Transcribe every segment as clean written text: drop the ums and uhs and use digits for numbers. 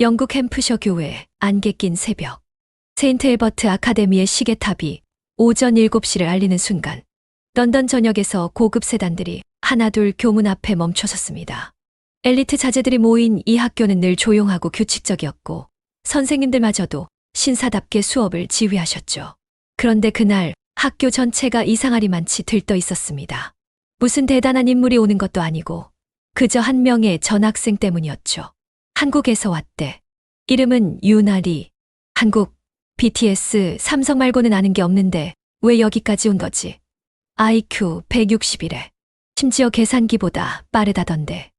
영국 햄프셔 교회 안개 낀 새벽. 세인트 엘버트 아카데미의 시계탑이 오전 7시를 알리는 순간 런던 전역에서 고급 세단들이 하나둘 교문 앞에 멈춰섰습니다. 엘리트 자제들이 모인 이 학교는 늘 조용하고 규칙적이었고 선생님들마저도 신사답게 수업을 지휘하셨죠. 그런데 그날 학교 전체가 이상하리만치 들떠 있었습니다. 무슨 대단한 인물이 오는 것도 아니고 그저 한 명의 전학생 때문이었죠. 한국에서 왔대. 이름은 유나리. 한국, BTS, 삼성 말고는 아는 게 없는데 왜 여기까지 온 거지? IQ 160이래. 심지어 계산기보다 빠르다던데.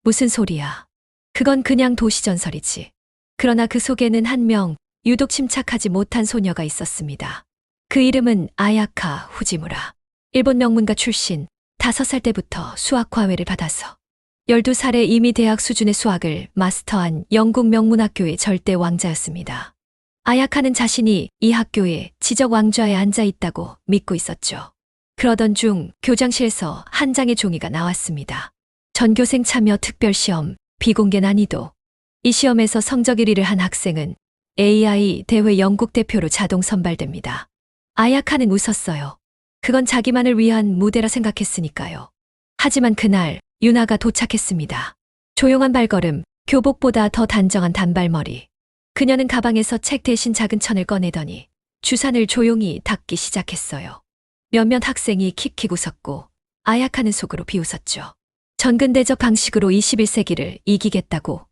무슨 소리야. 그건 그냥 도시전설이지. 그러나 그 속에는 한 명 유독 침착하지 못한 소녀가 있었습니다. 그 이름은 아야카 후지무라. 일본 명문가 출신, 5살 때부터 수학 과외를 받아서 12살에 이미 대학 수준의 수학을 마스터한 영국 명문학교의 절대 왕자였습니다. 아야카는 자신이 이 학교의 지적 왕좌에 앉아 있다고 믿고 있었죠. 그러던 중 교장실에서 한 장의 종이가 나왔습니다. 전교생 참여 특별시험, 비공개 난이도. 이 시험에서 성적 1위를 한 학생은 AI 대회 영국 대표로 자동 선발됩니다. 아야카는 웃었어요. 그건 자기만을 위한 무대라 생각했으니까요. 하지만 그날 유나가 도착했습니다. 조용한 발걸음, 교복보다 더 단정한 단발머리. 그녀는 가방에서 책 대신 작은 천을 꺼내더니 주산을 조용히 닦기 시작했어요. 몇몇 학생이 킥킥 웃었고 아야카는 속으로 비웃었죠. 전근대적 방식으로 21세기를 이기겠다고.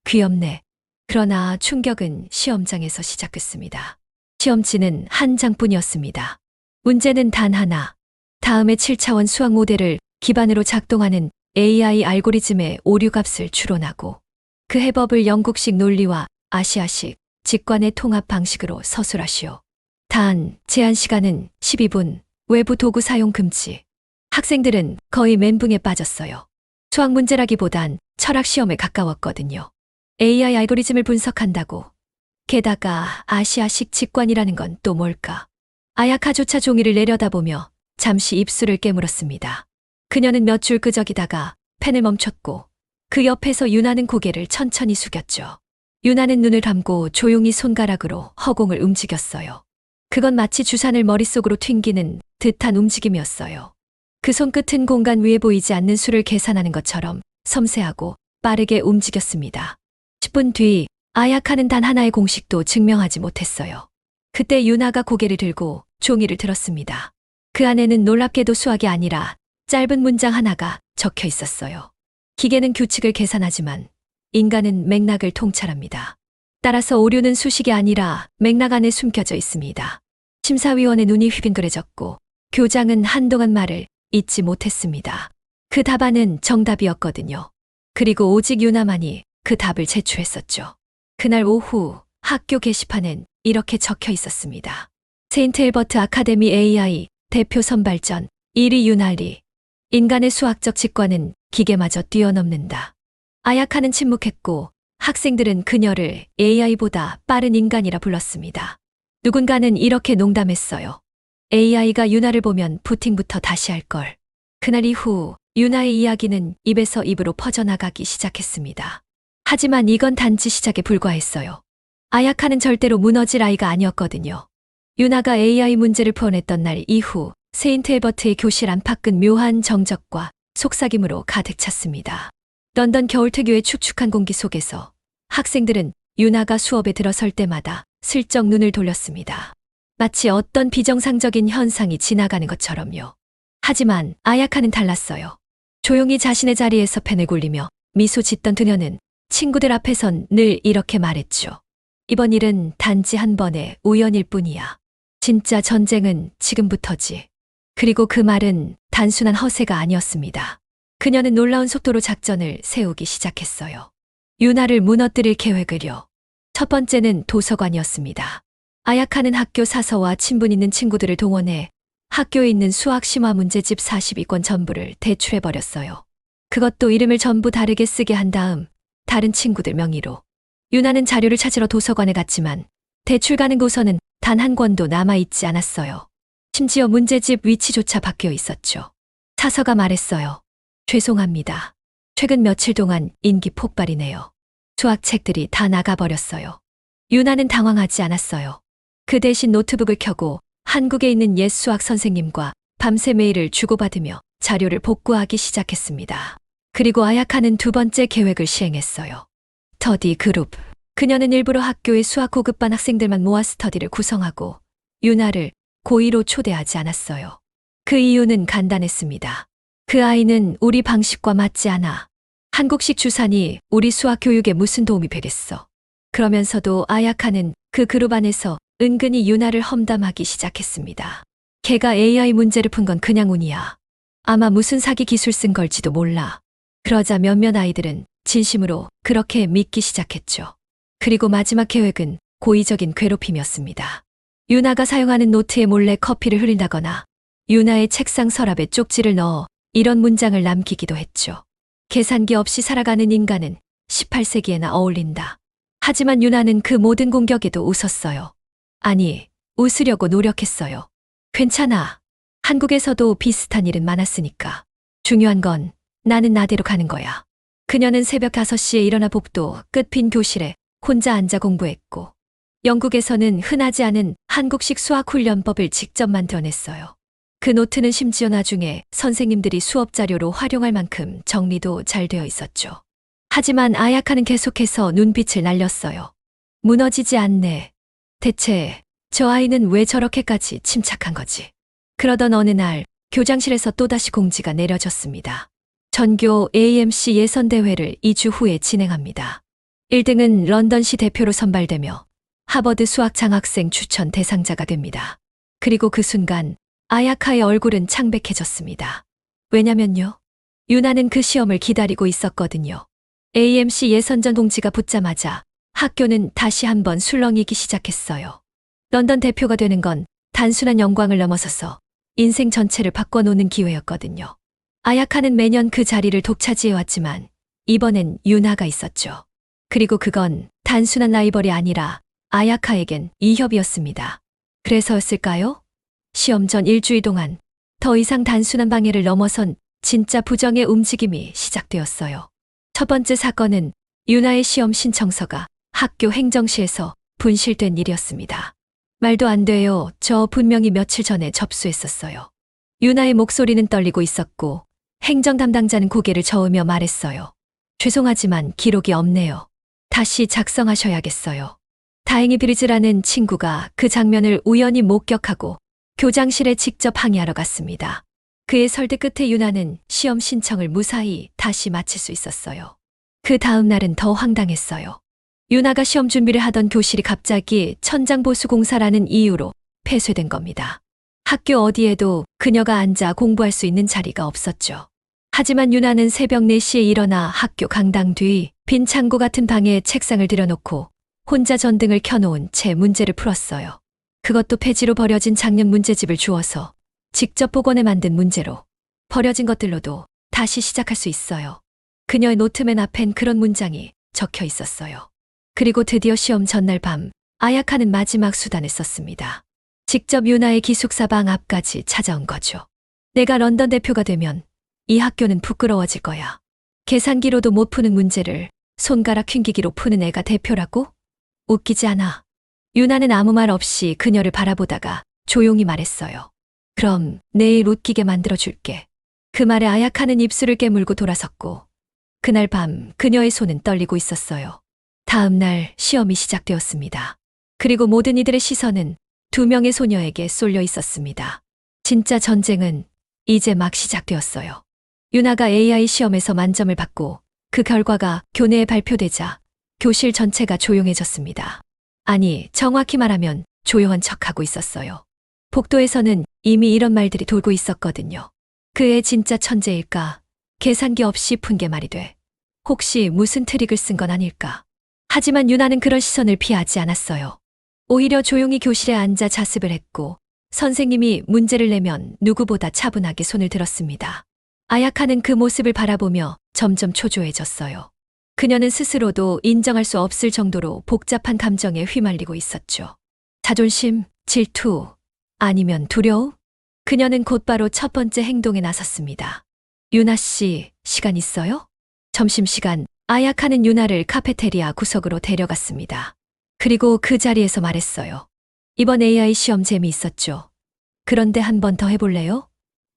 귀엽네. 그러나 충격은 시험장에서 시작했습니다. 시험지는 한 장뿐이었습니다. 문제는 단 하나. 다음의 7차원 수학 모델을 기반으로 작동하는 AI 알고리즘의 오류값을 추론하고 그 해법을 영국식 논리와 아시아식 직관의 통합 방식으로 서술하시오. 단, 제한 시간은 12분, 외부 도구 사용 금지. 학생들은 거의 멘붕에 빠졌어요. 수학 문제라기보단 철학 시험에 가까웠거든요. AI 알고리즘을 분석한다고. 게다가 아시아식 직관이라는 건 또 뭘까? 아야카조차 종이를 내려다보며 잠시 입술을 깨물었습니다. 그녀는 몇 줄 끄적이다가 펜을 멈췄고 그 옆에서 유나는 고개를 천천히 숙였죠. 유나는 눈을 감고 조용히 손가락으로 허공을 움직였어요. 그건 마치 주산을 머릿속으로 튕기는 듯한 움직임이었어요. 그 손끝은 공간 위에 보이지 않는 수를 계산하는 것처럼 섬세하고 빠르게 움직였습니다. 10분 뒤 아야카는 단 하나의 공식도 증명하지 못했어요. 그때 유나가 고개를 들고 종이를 들었습니다. 그 안에는 놀랍게도 수학이 아니라 짧은 문장 하나가 적혀 있었어요. 기계는 규칙을 계산하지만 인간은 맥락을 통찰합니다. 따라서 오류는 수식이 아니라 맥락 안에 숨겨져 있습니다. 심사위원의 눈이 휘둥그레졌고 교장은 한동안 말을 잊지 못했습니다. 그 답안은 정답이었거든요. 그리고 오직 유나만이 그 답을 제출했었죠. 그날 오후 학교 게시판엔 이렇게 적혀 있었습니다. 세인트 엘버트 아카데미 AI 대표 선발전 1위 유나리. 인간의 수학적 직관은 기계마저 뛰어넘는다. 아야카는 침묵했고 학생들은 그녀를 AI보다 빠른 인간이라 불렀습니다. 누군가는 이렇게 농담했어요. AI가 유나를 보면 부팅부터 다시 할 걸. 그날 이후 유나의 이야기는 입에서 입으로 퍼져나가기 시작했습니다. 하지만 이건 단지 시작에 불과했어요. 아야카는 절대로 무너질 아이가 아니었거든요. 유나가 AI 문제를 풀어냈던 날 이후 세인트 엘버트의 교실 안팎은 묘한 정적과 속삭임으로 가득 찼습니다. 런던 겨울 특유의 축축한 공기 속에서 학생들은 유나가 수업에 들어설 때마다 슬쩍 눈을 돌렸습니다. 마치 어떤 비정상적인 현상이 지나가는 것처럼요. 하지만 아야카는 달랐어요. 조용히 자신의 자리에서 펜을 굴리며 미소 짓던 그녀는 친구들 앞에선 늘 이렇게 말했죠. 이번 일은 단지 한 번의 우연일 뿐이야. 진짜 전쟁은 지금부터지. 그리고 그 말은 단순한 허세가 아니었습니다. 그녀는 놀라운 속도로 작전을 세우기 시작했어요. 유나를 무너뜨릴 계획을요. 첫 번째는 도서관이었습니다. 아야카는 학교 사서와 친분 있는 친구들을 동원해 학교에 있는 수학 심화 문제집 42권 전부를 대출해버렸어요. 그것도 이름을 전부 다르게 쓰게 한 다음 다른 친구들 명의로. 유나는 자료를 찾으러 도서관에 갔지만 대출 가능고서는 단 한 권도 남아있지 않았어요. 심지어 문제집 위치조차 바뀌어 있었죠. 사서가 말했어요. 죄송합니다. 최근 며칠 동안 인기 폭발이네요. 수학책들이 다 나가버렸어요. 유나는 당황하지 않았어요. 그 대신 노트북을 켜고 한국에 있는 옛 수학 선생님과 밤새 메일을 주고받으며 자료를 복구하기 시작했습니다. 그리고 아야카는 두 번째 계획을 시행했어요. 스터디 그룹. 그녀는 일부러 학교의 수학 고급반 학생들만 모아 스터디를 구성하고 유나를 고의로 초대하지 않았어요. 그 이유는 간단했습니다. 그 아이는 우리 방식과 맞지 않아. 한국식 주산이 우리 수학 교육에 무슨 도움이 되겠어. 그러면서도 아야카는 그 그룹 안에서 은근히 유나를 험담하기 시작했습니다. 걔가 AI 문제를 푼 건 그냥 운이야. 아마 무슨 사기 기술 쓴 걸지도 몰라. 그러자 몇몇 아이들은 진심으로 그렇게 믿기 시작했죠. 그리고 마지막 계획은 고의적인 괴롭힘이었습니다. 유나가 사용하는 노트에 몰래 커피를 흐린다거나 유나의 책상 서랍에 쪽지를 넣어 이런 문장을 남기기도 했죠. 계산기 없이 살아가는 인간은 18세기에나 어울린다. 하지만 유나는 그 모든 공격에도 웃었어요. 아니, 웃으려고 노력했어요. 괜찮아. 한국에서도 비슷한 일은 많았으니까. 중요한 건 나는 나대로 가는 거야. 그녀는 새벽 5시에 일어나 복도 끝빈 교실에 혼자 앉아 공부했고, 영국에서는 흔하지 않은 한국식 수학 훈련법을 직접 만들어냈어요. 그 노트는 심지어 나중에 선생님들이 수업 자료로 활용할 만큼 정리도 잘 되어 있었죠. 하지만 아야카는 계속해서 눈빛을 날렸어요. 무너지지 않네. 대체 저 아이는 왜 저렇게까지 침착한 거지? 그러던 어느 날 교장실에서 또다시 공지가 내려졌습니다. 전교 AMC 예선대회를 2주 후에 진행합니다. 1등은 런던시 대표로 선발되며 하버드 수학 장학생 추천 대상자가 됩니다. 그리고 그 순간 아야카의 얼굴은 창백해졌습니다. 왜냐면요. 유나는 그 시험을 기다리고 있었거든요. AMC 예선전 공지가 붙자마자 학교는 다시 한번 술렁이기 시작했어요. 런던 대표가 되는 건 단순한 영광을 넘어서서 인생 전체를 바꿔놓는 기회였거든요. 아야카는 매년 그 자리를 독차지해왔지만 이번엔 유나가 있었죠. 그리고 그건 단순한 라이벌이 아니라 아야카에겐 이협이었습니다. 그래서였을까요? 시험 전 일주일 동안 더 이상 단순한 방해를 넘어선 진짜 부정의 움직임이 시작되었어요. 첫 번째 사건은 유나의 시험 신청서가 학교 행정실에서 분실된 일이었습니다. 말도 안 돼요. 저 분명히 며칠 전에 접수했었어요. 유나의 목소리는 떨리고 있었고 행정 담당자는 고개를 저으며 말했어요. 죄송하지만 기록이 없네요. 다시 작성하셔야겠어요. 다행히 브리즈라는 친구가 그 장면을 우연히 목격하고 교장실에 직접 항의하러 갔습니다. 그의 설득 끝에 유나는 시험 신청을 무사히 다시 마칠 수 있었어요. 그 다음 날은 더 황당했어요. 유나가 시험 준비를 하던 교실이 갑자기 천장보수 공사라는 이유로 폐쇄된 겁니다. 학교 어디에도 그녀가 앉아 공부할 수 있는 자리가 없었죠. 하지만 유나는 새벽 4시에 일어나 학교 강당 뒤 빈 창고 같은 방에 책상을 들여놓고 혼자 전등을 켜놓은 채 문제를 풀었어요. 그것도 폐지로 버려진 작년 문제집을 주워서 직접 복원해 만든 문제로 버려진 것들로도 다시 시작할 수 있어요. 그녀의 노트맨 앞엔 그런 문장이 적혀 있었어요. 그리고 드디어 시험 전날 밤 아야카는 마지막 수단을 썼습니다. 직접 유나의 기숙사 방 앞까지 찾아온 거죠. 내가 런던 대표가 되면 이 학교는 부끄러워질 거야. 계산기로도 못 푸는 문제를 손가락 휜기기로 푸는 애가 대표라고? 웃기지 않아. 유나는 아무 말 없이 그녀를 바라보다가 조용히 말했어요. 그럼 내일 웃기게 만들어줄게. 그 말에 아야카는 입술을 깨물고 돌아섰고 그날 밤 그녀의 손은 떨리고 있었어요. 다음 날 시험이 시작되었습니다. 그리고 모든 이들의 시선은 2명의 소녀에게 쏠려 있었습니다. 진짜 전쟁은 이제 막 시작되었어요. 유나가 AI 시험에서 만점을 받고 그 결과가 교내에 발표되자 교실 전체가 조용해졌습니다. 아니, 정확히 말하면 조용한 척하고 있었어요. 복도에서는 이미 이런 말들이 돌고 있었거든요. 그 애 진짜 천재일까? 계산기 없이 푼 게 말이 돼. 혹시 무슨 트릭을 쓴 건 아닐까? 하지만 유나는 그런 시선을 피하지 않았어요. 오히려 조용히 교실에 앉아 자습을 했고 선생님이 문제를 내면 누구보다 차분하게 손을 들었습니다. 아야카는 그 모습을 바라보며 점점 초조해졌어요. 그녀는 스스로도 인정할 수 없을 정도로 복잡한 감정에 휘말리고 있었죠. 자존심, 질투, 아니면 두려움? 그녀는 곧바로 첫 번째 행동에 나섰습니다. 유나 씨, 시간 있어요? 점심시간 아야카는 유나를 카페테리아 구석으로 데려갔습니다. 그리고 그 자리에서 말했어요. 이번 AI 시험 재미있었죠? 그런데 한 번 더 해볼래요?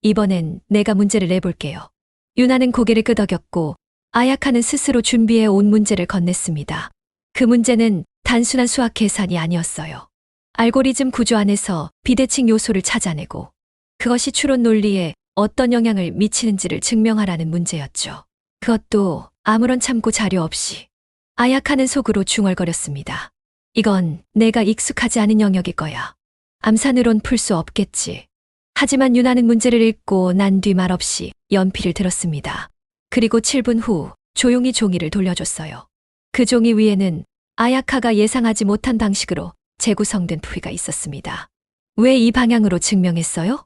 이번엔 내가 문제를 내볼게요. 유나는 고개를 끄덕였고 아야카는 스스로 준비해 온 문제를 건넸습니다. 그 문제는 단순한 수학 계산이 아니었어요. 알고리즘 구조 안에서 비대칭 요소를 찾아내고 그것이 추론 논리에 어떤 영향을 미치는지를 증명하라는 문제였죠. 그것도 아무런 참고 자료 없이. 아야카는 속으로 중얼거렸습니다. 이건 내가 익숙하지 않은 영역일 거야. 암산으론 풀 수 없겠지. 하지만 유나는 문제를 읽고 난 뒤 말없이 연필을 들었습니다. 그리고 7분 후 조용히 종이를 돌려줬어요. 그 종이 위에는 아야카가 예상하지 못한 방식으로 재구성된 풀이가 있었습니다. 왜 이 방향으로 증명했어요?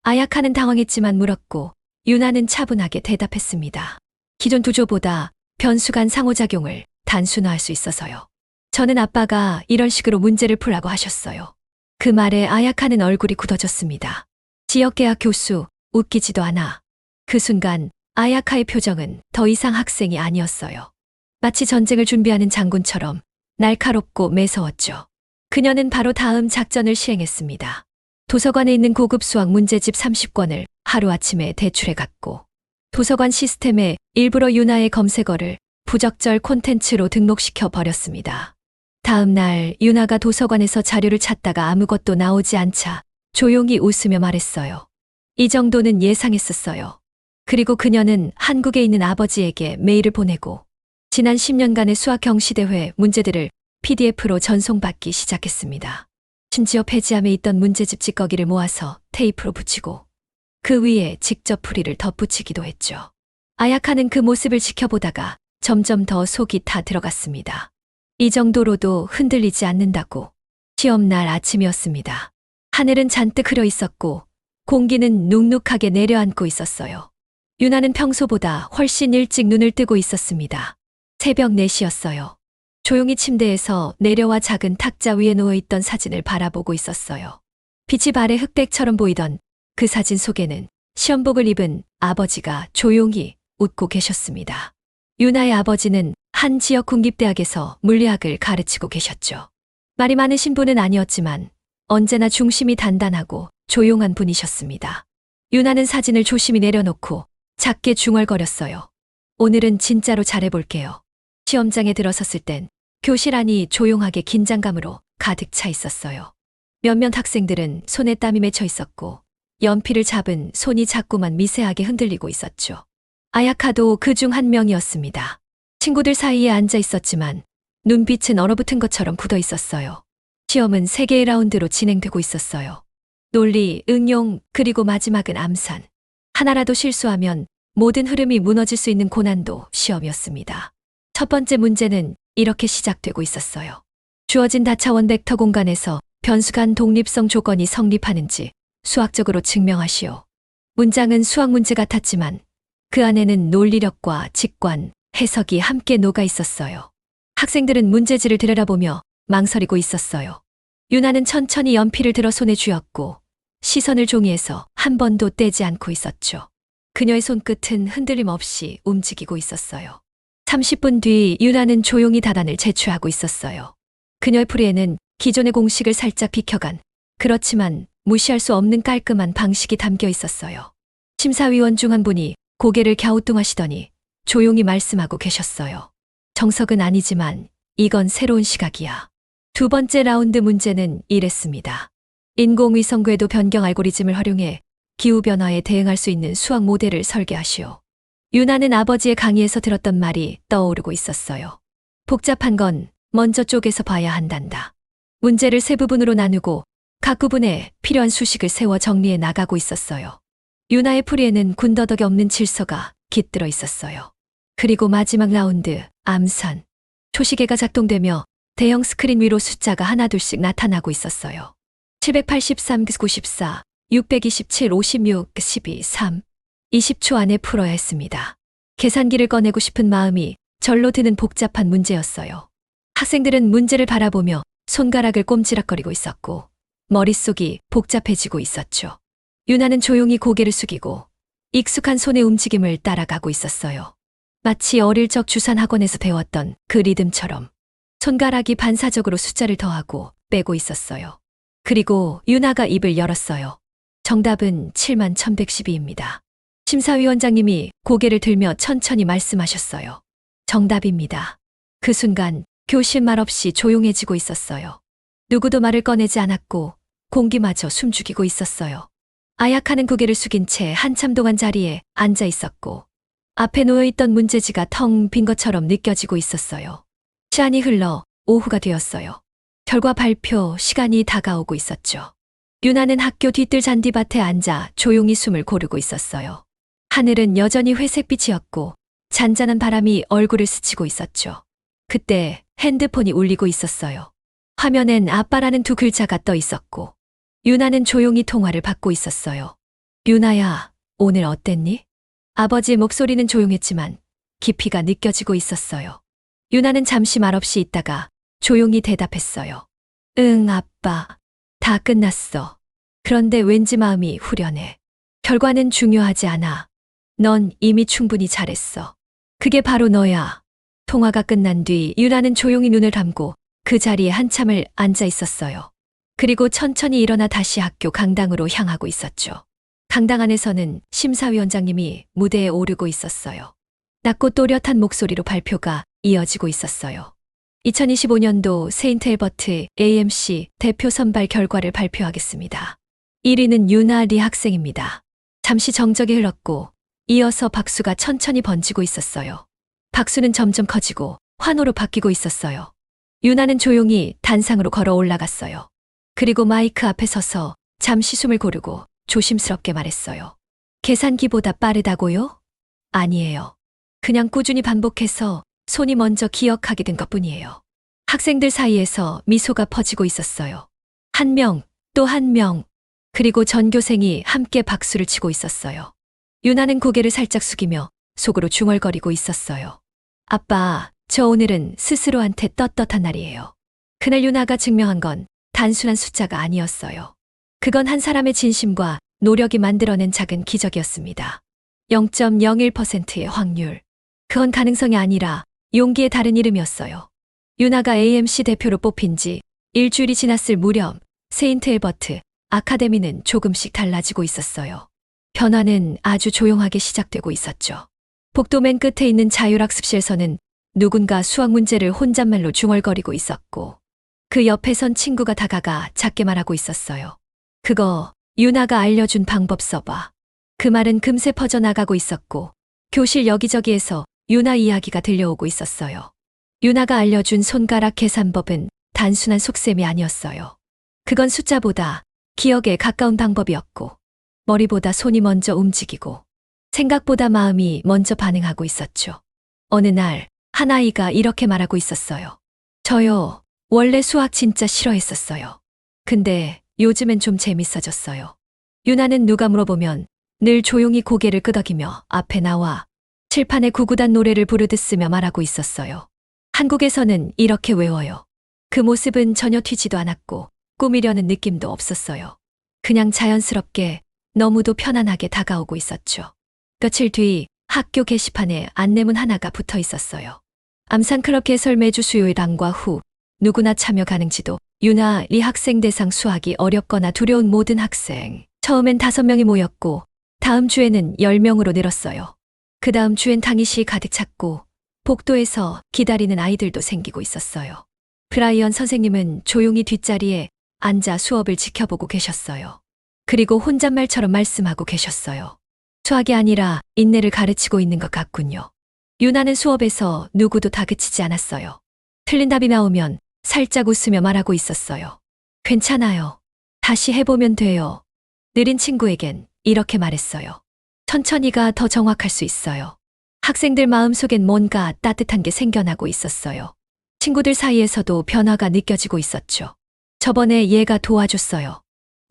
아야카는 당황했지만 물었고 유나는 차분하게 대답했습니다. 기존 구조보다 변수 간 상호작용을 단순화할 수 있어서요. 저는 아빠가 이런 식으로 문제를 풀라고 하셨어요. 그 말에 아야카는 얼굴이 굳어졌습니다. 지역대학 교수, 웃기지도 않아. 그 순간 아야카의 표정은 더 이상 학생이 아니었어요. 마치 전쟁을 준비하는 장군처럼 날카롭고 매서웠죠. 그녀는 바로 다음 작전을 시행했습니다. 도서관에 있는 고급 수학 문제집 30권을 하루아침에 대출해 갔고 도서관 시스템에 일부러 유나의 검색어를 부적절 콘텐츠로 등록시켜 버렸습니다. 다음 날 유나가 도서관에서 자료를 찾다가 아무것도 나오지 않자 조용히 웃으며 말했어요. 이 정도는 예상했었어요. 그리고 그녀는 한국에 있는 아버지에게 메일을 보내고 지난 10년간의 수학 경시대회 문제들을 PDF로 전송받기 시작했습니다. 심지어 폐지함에 있던 문제집 찌꺼기를 모아서 테이프로 붙이고 그 위에 직접 풀이를 덧붙이기도 했죠. 아야카는 그 모습을 지켜보다가 점점 더 속이 타 들어갔습니다. 이 정도로도 흔들리지 않는다고. 시험날 아침이었습니다. 하늘은 잔뜩 흐려 있었고 공기는 눅눅하게 내려앉고 있었어요. 유나는 평소보다 훨씬 일찍 눈을 뜨고 있었습니다. 새벽 4시였어요. 조용히 침대에서 내려와 작은 탁자 위에 누워있던 사진을 바라보고 있었어요. 빛이 발에 흑백처럼 보이던 그 사진 속에는 시험복을 입은 아버지가 조용히 웃고 계셨습니다. 유나의 아버지는 한 지역 국립대학에서 물리학을 가르치고 계셨죠. 말이 많으신 분은 아니었지만 언제나 중심이 단단하고 조용한 분이셨습니다. 유나는 사진을 조심히 내려놓고 작게 중얼거렸어요. 오늘은 진짜로 잘해볼게요. 시험장에 들어섰을 땐 교실 안이 조용하게 긴장감으로 가득 차 있었어요. 몇몇 학생들은 손에 땀이 맺혀 있었고 연필을 잡은 손이 자꾸만 미세하게 흔들리고 있었죠. 아야카도 그 중 한 명이었습니다. 친구들 사이에 앉아 있었지만 눈빛은 얼어붙은 것처럼 굳어 있었어요. 시험은 3개의 라운드로 진행되고 있었어요. 논리, 응용, 그리고 마지막은 암산. 하나라도 실수하면 모든 흐름이 무너질 수 있는 고난도 시험이었습니다. 첫 번째 문제는 이렇게 시작되고 있었어요. 주어진 다차원 벡터 공간에서 변수 간 독립성 조건이 성립하는지 수학적으로 증명하시오. 문장은 수학 문제 같았지만 그 안에는 논리력과 직관, 해석이 함께 녹아 있었어요. 학생들은 문제지를 들여다보며 망설이고 있었어요. 유나는 천천히 연필을 들어 손에 쥐었고 시선을 종이에서 한 번도 떼지 않고 있었죠. 그녀의 손끝은 흔들림 없이 움직이고 있었어요. 30분 뒤 유나는 조용히 답안을 제출하고 있었어요. 그녀의 풀이에는 기존의 공식을 살짝 비켜간 그렇지만 무시할 수 없는 깔끔한 방식이 담겨 있었어요. 심사위원 중 한 분이 고개를 갸우뚱하시더니 조용히 말씀하고 계셨어요. 정석은 아니지만 이건 새로운 시각이야. 두 번째 라운드 문제는 이랬습니다. 인공위성 궤도 변경 알고리즘을 활용해 기후변화에 대응할 수 있는 수학 모델을 설계하시오. 유나는 아버지의 강의에서 들었던 말이 떠오르고 있었어요. 복잡한 건 먼저 쪼개서 봐야 한단다. 문제를 세 부분으로 나누고 각 부분에 필요한 수식을 세워 정리해 나가고 있었어요. 유나의 풀이에는 군더더기 없는 질서가 깃들어 있었어요. 그리고 마지막 라운드, 암산. 초시계가 작동되며 대형 스크린 위로 숫자가 하나둘씩 나타나고 있었어요. 783, 94, 627, 56, 12, 3. 20초 안에 풀어야 했습니다. 계산기를 꺼내고 싶은 마음이 절로 드는 복잡한 문제였어요. 학생들은 문제를 바라보며 손가락을 꼼지락거리고 있었고 머릿속이 복잡해지고 있었죠. 유나는 조용히 고개를 숙이고 익숙한 손의 움직임을 따라가고 있었어요. 마치 어릴 적 주산학원에서 배웠던 그 리듬처럼 손가락이 반사적으로 숫자를 더하고 빼고 있었어요. 그리고 유나가 입을 열었어요. 정답은 71,112입니다. 심사위원장님이 고개를 들며 천천히 말씀하셨어요. 정답입니다. 그 순간 교실 말없이 조용해지고 있었어요. 누구도 말을 꺼내지 않았고 공기마저 숨죽이고 있었어요. 아야카는 고개를 숙인 채 한참 동안 자리에 앉아 있었고 앞에 놓여있던 문제지가 텅 빈 것처럼 느껴지고 있었어요. 시간이 흘러 오후가 되었어요. 결과 발표 시간이 다가오고 있었죠. 유나는 학교 뒤뜰 잔디밭에 앉아 조용히 숨을 고르고 있었어요. 하늘은 여전히 회색빛이었고 잔잔한 바람이 얼굴을 스치고 있었죠. 그때 핸드폰이 울리고 있었어요. 화면엔 아빠라는 두 글자가 떠 있었고 유나는 조용히 통화를 받고 있었어요. 유나야, 오늘 어땠니? 아버지의 목소리는 조용했지만 깊이가 느껴지고 있었어요. 유나는 잠시 말없이 있다가 조용히 대답했어요. 응, 아빠. 다 끝났어. 그런데 왠지 마음이 후련해. 결과는 중요하지 않아. 넌 이미 충분히 잘했어. 그게 바로 너야. 통화가 끝난 뒤 유나는 조용히 눈을 감고 그 자리에 한참을 앉아 있었어요. 그리고 천천히 일어나 다시 학교 강당으로 향하고 있었죠. 강당 안에서는 심사위원장님이 무대에 오르고 있었어요. 낮고 또렷한 목소리로 발표가 이어지고 있었어요. 2025년도 세인트 엘버트 AMC 대표 선발 결과를 발표하겠습니다. 1위는 유나 리 학생입니다. 잠시 정적이 흘렀고 이어서 박수가 천천히 번지고 있었어요. 박수는 점점 커지고 환호로 바뀌고 있었어요. 유나는 조용히 단상으로 걸어 올라갔어요. 그리고 마이크 앞에 서서 잠시 숨을 고르고 조심스럽게 말했어요. 계산기보다 빠르다고요? 아니에요. 그냥 꾸준히 반복해서 손이 먼저 기억하게 된 것뿐이에요. 학생들 사이에서 미소가 퍼지고 있었어요. 한 명, 또 한 명, 그리고 전교생이 함께 박수를 치고 있었어요. 유나는 고개를 살짝 숙이며 속으로 중얼거리고 있었어요. 아빠, 저 오늘은 스스로한테 떳떳한 날이에요. 그날 유나가 증명한 건 단순한 숫자가 아니었어요. 그건 한 사람의 진심과 노력이 만들어낸 작은 기적이었습니다. 0.01%의 확률. 그건 가능성이 아니라 용기의 다른 이름이었어요. 유나가 AMC 대표로 뽑힌 지 일주일이 지났을 무렵 세인트 엘버트 아카데미는 조금씩 달라지고 있었어요. 변화는 아주 조용하게 시작되고 있었죠. 복도 맨 끝에 있는 자율학습실에서는 누군가 수학 문제를 혼잣말로 중얼거리고 있었고 그 옆에 선 친구가 다가가 작게 말하고 있었어요. 그거 유나가 알려준 방법 써봐. 그 말은 금세 퍼져나가고 있었고 교실 여기저기에서 유나 이야기가 들려오고 있었어요. 유나가 알려준 손가락 계산법은 단순한 속셈이 아니었어요. 그건 숫자보다 기억에 가까운 방법이었고 머리보다 손이 먼저 움직이고 생각보다 마음이 먼저 반응하고 있었죠. 어느 날 한 아이가 이렇게 말하고 있었어요. 저요, 원래 수학 진짜 싫어했었어요. 근데 요즘엔 좀 재밌어졌어요. 유나는 누가 물어보면 늘 조용히 고개를 끄덕이며 앞에 나와 칠판에 구구단 노래를 부르듯 쓰며 말하고 있었어요. 한국에서는 이렇게 외워요. 그 모습은 전혀 튀지도 않았고 꾸미려는 느낌도 없었어요. 그냥 자연스럽게 너무도 편안하게 다가오고 있었죠. 며칠 뒤 학교 게시판에 안내문 하나가 붙어 있었어요. 암산클럽 개설 매주 수요일 방과 후 누구나 참여 가능지도 유나 리 학생 대상 수학이 어렵거나 두려운 모든 학생. 처음엔 5명이 모였고 다음 주에는 10명으로 늘었어요. 그 다음 주엔 당일시 가득 찼고 복도에서 기다리는 아이들도 생기고 있었어요. 브라이언 선생님은 조용히 뒷자리에 앉아 수업을 지켜보고 계셨어요. 그리고 혼잣말처럼 말씀하고 계셨어요. 수학이 아니라 인내를 가르치고 있는 것 같군요. 유나는 수업에서 누구도 다그치지 않았어요. 틀린 답이 나오면 살짝 웃으며 말하고 있었어요. 괜찮아요. 다시 해보면 돼요. 느린 친구에겐 이렇게 말했어요. 천천히가 더 정확할 수 있어요. 학생들 마음속엔 뭔가 따뜻한 게 생겨나고 있었어요. 친구들 사이에서도 변화가 느껴지고 있었죠. 저번에 얘가 도와줬어요.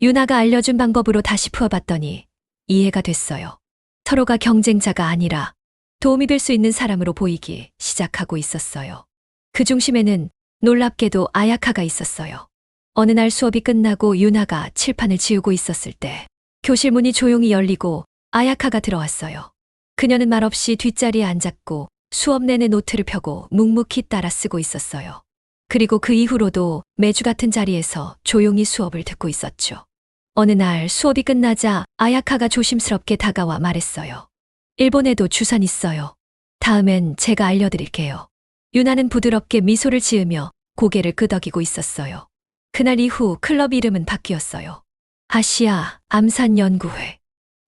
유나가 알려준 방법으로 다시 풀어봤더니 이해가 됐어요. 서로가 경쟁자가 아니라 도움이 될 수 있는 사람으로 보이기 시작하고 있었어요. 그 중심에는 놀랍게도 아야카가 있었어요. 어느 날 수업이 끝나고 유나가 칠판을 지우고 있었을 때 교실 문이 조용히 열리고 아야카가 들어왔어요. 그녀는 말없이 뒷자리에 앉았고 수업 내내 노트를 펴고 묵묵히 따라 쓰고 있었어요. 그리고 그 이후로도 매주 같은 자리에서 조용히 수업을 듣고 있었죠. 어느 날 수업이 끝나자 아야카가 조심스럽게 다가와 말했어요. 일본에도 주산 있어요. 다음엔 제가 알려드릴게요. 유나는 부드럽게 미소를 지으며 고개를 끄덕이고 있었어요. 그날 이후 클럽 이름은 바뀌었어요. 아시아 암산연구회.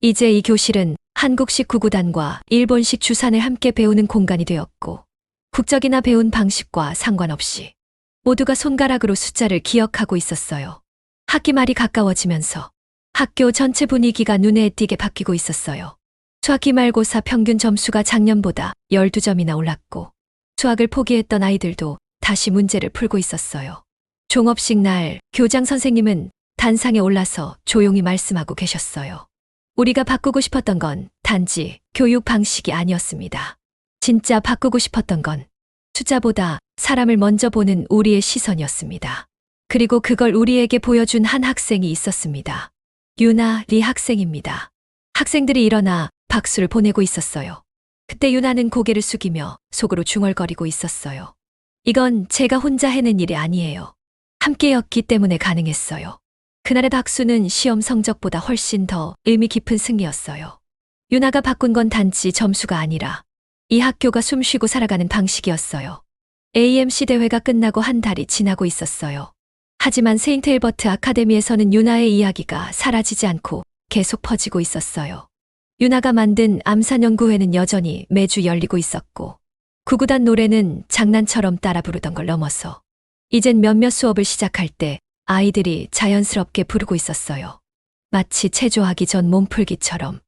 이제 이 교실은 한국식 구구단과 일본식 주산을 함께 배우는 공간이 되었고, 국적이나 배운 방식과 상관없이 모두가 손가락으로 숫자를 기억하고 있었어요. 학기 말이 가까워지면서 학교 전체 분위기가 눈에 띄게 바뀌고 있었어요. 수학 기말고사 평균 점수가 작년보다 12점이나 올랐고, 수학을 포기했던 아이들도 다시 문제를 풀고 있었어요. 종업식 날 교장 선생님은 단상에 올라서 조용히 말씀하고 계셨어요. 우리가 바꾸고 싶었던 건 단지 교육 방식이 아니었습니다. 진짜 바꾸고 싶었던 건 숫자보다 사람을 먼저 보는 우리의 시선이었습니다. 그리고 그걸 우리에게 보여준 한 학생이 있었습니다. 유나 리 학생입니다. 학생들이 일어나 박수를 보내고 있었어요. 그때 유나는 고개를 숙이며 속으로 중얼거리고 있었어요. 이건 제가 혼자 해낸 일이 아니에요. 함께였기 때문에 가능했어요. 그날의 박수는 시험 성적보다 훨씬 더 의미 깊은 승리였어요. 유나가 바꾼 건 단지 점수가 아니라 이 학교가 숨쉬고 살아가는 방식이었어요. AMC 대회가 끝나고 한 달이 지나고 있었어요. 하지만 세인트 엘버트 아카데미에서는 유나의 이야기가 사라지지 않고 계속 퍼지고 있었어요. 유나가 만든 암산연구회는 여전히 매주 열리고 있었고, 구구단 노래는 장난처럼 따라 부르던 걸 넘어서 이젠 몇몇 수업을 시작할 때 아이들이 자연스럽게 부르고 있었어요. 마치 체조하기 전 몸풀기처럼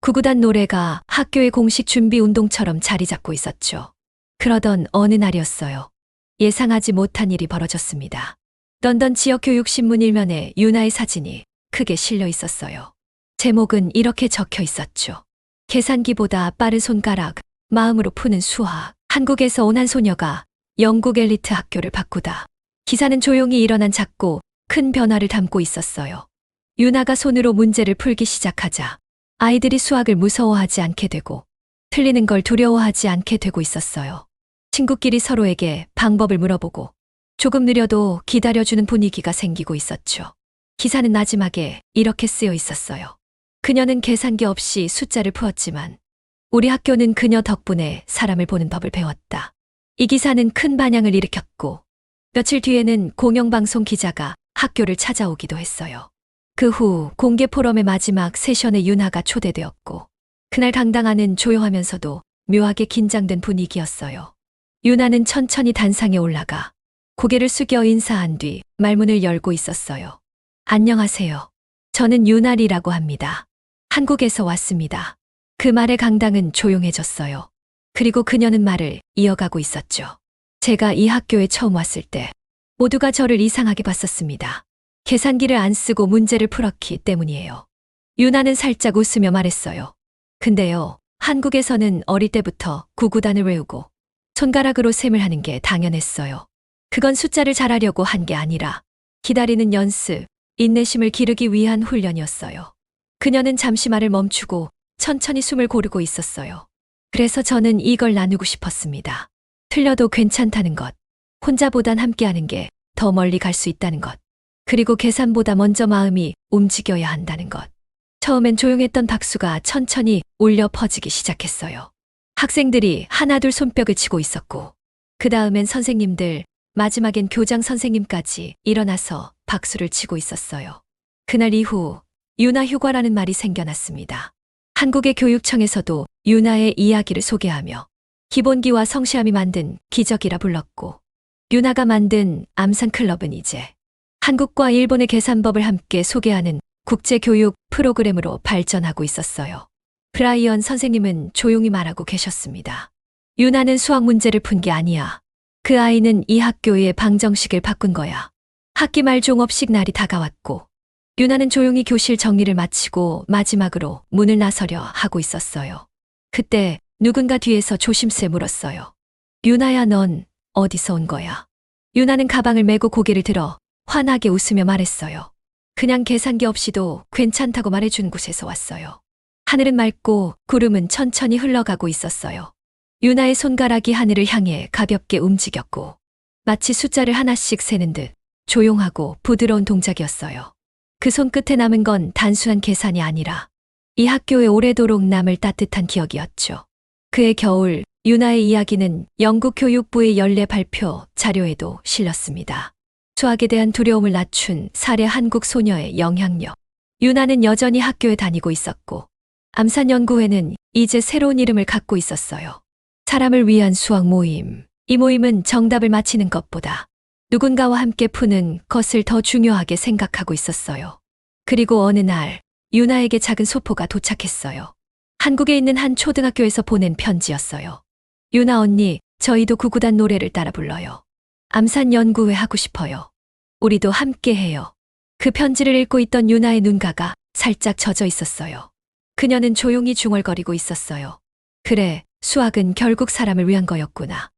구구단 노래가 학교의 공식 준비 운동처럼 자리 잡고 있었죠. 그러던 어느 날이었어요. 예상하지 못한 일이 벌어졌습니다. 런던 지역 교육신문 일면에 유나의 사진이 크게 실려 있었어요. 제목은 이렇게 적혀 있었죠. 계산기보다 빠른 손가락, 마음으로 푸는 수학. 한국에서 온 한 소녀가 영국 엘리트 학교를 바꾸다. 기사는 조용히 일어난 작고 큰 변화를 담고 있었어요. 유나가 손으로 문제를 풀기 시작하자 아이들이 수학을 무서워하지 않게 되고 틀리는 걸 두려워하지 않게 되고 있었어요. 친구끼리 서로에게 방법을 물어보고 조금 느려도 기다려주는 분위기가 생기고 있었죠. 기사는 마지막에 이렇게 쓰여 있었어요. 그녀는 계산기 없이 숫자를 푸었지만 우리 학교는 그녀 덕분에 사람을 보는 법을 배웠다. 이 기사는 큰 반향을 일으켰고 며칠 뒤에는 공영방송 기자가 학교를 찾아오기도 했어요. 그 후 공개 포럼의 마지막 세션에 유나가 초대되었고 그날 강당안은 조용하면서도 묘하게 긴장된 분위기였어요. 유나는 천천히 단상에 올라가 고개를 숙여 인사한 뒤 말문을 열고 있었어요. 안녕하세요. 저는 유나리라고 합니다. 한국에서 왔습니다. 그 말에 강당은 조용해졌어요. 그리고 그녀는 말을 이어가고 있었죠. 제가 이 학교에 처음 왔을 때 모두가 저를 이상하게 봤었습니다. 계산기를 안 쓰고 문제를 풀었기 때문이에요. 유나는 살짝 웃으며 말했어요. 근데요, 한국에서는 어릴 때부터 구구단을 외우고 손가락으로 셈을 하는 게 당연했어요. 그건 숫자를 잘하려고 한 게 아니라 기다리는 연습, 인내심을 기르기 위한 훈련이었어요. 그녀는 잠시 말을 멈추고 천천히 숨을 고르고 있었어요. 그래서 저는 이걸 나누고 싶었습니다. 틀려도 괜찮다는 것, 혼자보단 함께하는 게 더 멀리 갈 수 있다는 것, 그리고 계산보다 먼저 마음이 움직여야 한다는 것. 처음엔 조용했던 박수가 천천히 울려 퍼지기 시작했어요. 학생들이 하나둘 손뼉을 치고 있었고, 그 다음엔 선생님들, 마지막엔 교장 선생님까지 일어나서 박수를 치고 있었어요. 그날 이후 유나 휴과라는 말이 생겨났습니다. 한국의 교육청에서도 유나의 이야기를 소개하며 기본기와 성시함이 만든 기적이라 불렀고, 유나가 만든 암산클럽은 이제 한국과 일본의 계산법을 함께 소개하는 국제교육 프로그램으로 발전하고 있었어요. 브라이언 선생님은 조용히 말하고 계셨습니다. 유나는 수학 문제를 푼 게 아니야. 그 아이는 이 학교의 방정식을 바꾼 거야. 학기 말 종업식 날이 다가왔고 유나는 조용히 교실 정리를 마치고 마지막으로 문을 나서려 하고 있었어요. 그때 누군가 뒤에서 조심스레 물었어요. 유나야, 넌 어디서 온 거야? 유나는 가방을 메고 고개를 들어 환하게 웃으며 말했어요. 그냥 계산기 없이도 괜찮다고 말해준 곳에서 왔어요. 하늘은 맑고 구름은 천천히 흘러가고 있었어요. 유나의 손가락이 하늘을 향해 가볍게 움직였고 마치 숫자를 하나씩 세는 듯 조용하고 부드러운 동작이었어요. 그 손끝에 남은 건 단순한 계산이 아니라 이 학교에 오래도록 남을 따뜻한 기억이었죠. 그해 겨울 유나의 이야기는 영국 교육부의 연례 발표 자료에도 실렸습니다. 수학에 대한 두려움을 낮춘 사례 한국 소녀의 영향력. 유나는 여전히 학교에 다니고 있었고 암산연구회는 이제 새로운 이름을 갖고 있었어요. 사람을 위한 수학 모임. 이 모임은 정답을 맞히는 것보다 누군가와 함께 푸는 것을 더 중요하게 생각하고 있었어요. 그리고 어느 날 유나에게 작은 소포가 도착했어요. 한국에 있는 한 초등학교에서 보낸 편지였어요. 유나 언니, 저희도 구구단 노래를 따라 불러요. 암산연구회 하고 싶어요. 우리도 함께 해요. 그 편지를 읽고 있던 유나의 눈가가 살짝 젖어 있었어요. 그녀는 조용히 중얼거리고 있었어요. 그래, 수학은 결국 사람을 위한 거였구나.